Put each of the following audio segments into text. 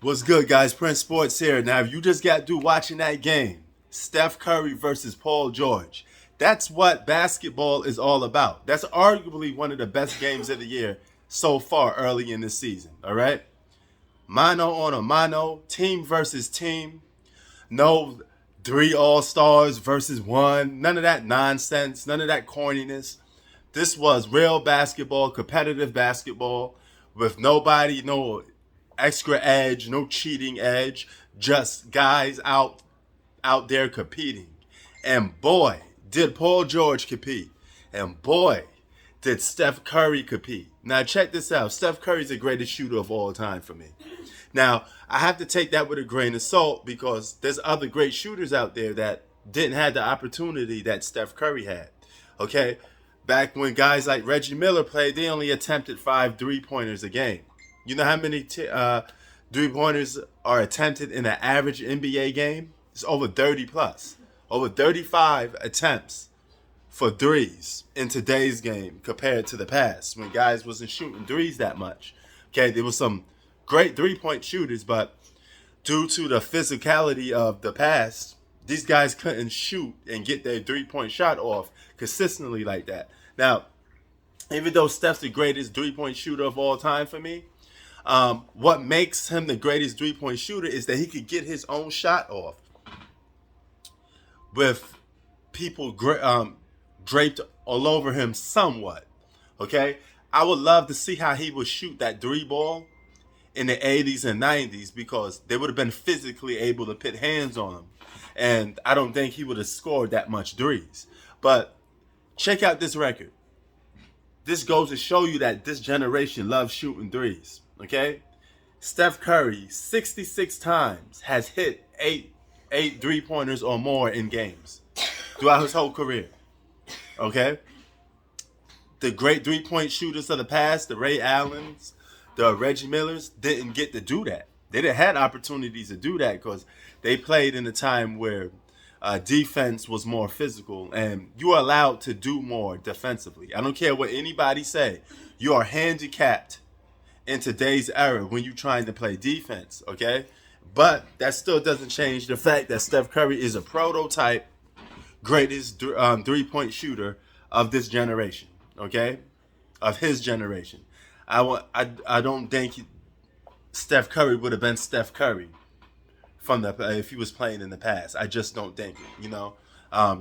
What's good, guys? Prince Sports here. Now, if you just got through watching that game, Steph Curry versus Paul George, that's what basketball is all about. That's arguably one of the best games of the year so far early in the season, all right? Mano on a mano, team versus team. No three all-stars versus one. None of that nonsense, none of that corniness. This was real basketball, competitive basketball with no extra edge, no cheating edge, just guys out there competing. And boy, did Paul George compete. And boy, did Steph Curry compete. Now check this out. Steph Curry's the greatest shooter of all time for me. Now, I have to take that with a grain of salt because there's other great shooters out there that didn't have the opportunity that Steph Curry had. Okay? Back when guys like Reggie Miller played, they only attempted 5 3-pointers a game. You know how many 3-pointers are attempted in an average NBA game? It's over 30 plus. Over 35 attempts for threes in today's game compared to the past when guys wasn't shooting threes that much. Okay, there was some great 3-point shooters, but due to the physicality of the past, these guys couldn't shoot and get their 3-point shot off consistently like that. Now, even though Steph's the greatest 3-point shooter of all time for me, what makes him the greatest 3-point shooter is that he could get his own shot off with people draped all over him somewhat. Okay? I would love to see how he would shoot that 3-ball in the 80s and 90s because they would have been physically able to put hands on him. And I don't think he would have scored that much threes. But check out this record. This goes to show you that this generation loves shooting threes. Okay? Steph Curry, 66 times, has hit eight 3-pointers or more in games throughout his whole career. Okay? The great 3-point shooters of the past, the Ray Allens, the Reggie Millers, didn't get to do that. They didn't have opportunities to do that because they played in a time where defense was more physical and you are allowed to do more defensively. I don't care what anybody say. You are handicapped in today's era when you're trying to play defense, okay? But that still doesn't change the fact that Steph Curry is a prototype greatest 3-point shooter of this generation, okay? Of his generation. I don't think Steph Curry would have been Steph Curry if he was playing in the past. I just don't think it, you know.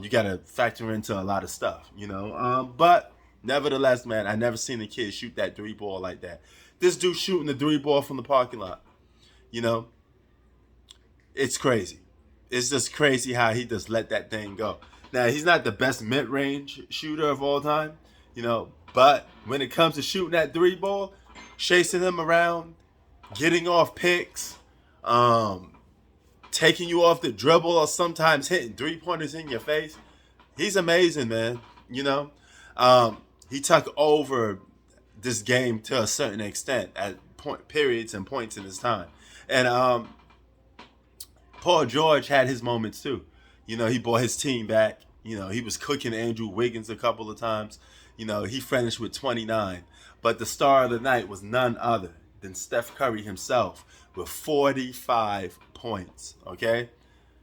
You got to factor into a lot of stuff, you know. But nevertheless, man, I never seen a kid shoot that 3-ball like that. This dude shooting the 3-ball from the parking lot, you know. It's crazy. It's just crazy how he just let that thing go. Now, he's not the best mid-range shooter of all time, you know, but when it comes to shooting that 3-ball, chasing him around, getting off picks, taking you off the dribble or sometimes hitting 3-pointers in your face, he's amazing, man, you know. He took over this game to a certain extent at periods and points in his time. And Paul George had his moments too. You know, he brought his team back. You know, he was cooking Andrew Wiggins a couple of times. You know, he finished with 29. But the star of the night was none other than Steph Curry himself with 45 points, okay?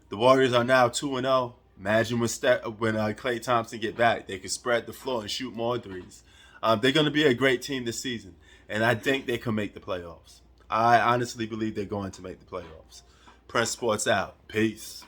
The Warriors are now 2-0. Imagine when Klay Thompson get back, they could spread the floor and shoot more threes. They're going to be a great team this season, and I think they can make the playoffs. I honestly believe they're going to make the playoffs. Prince Sports out. Peace.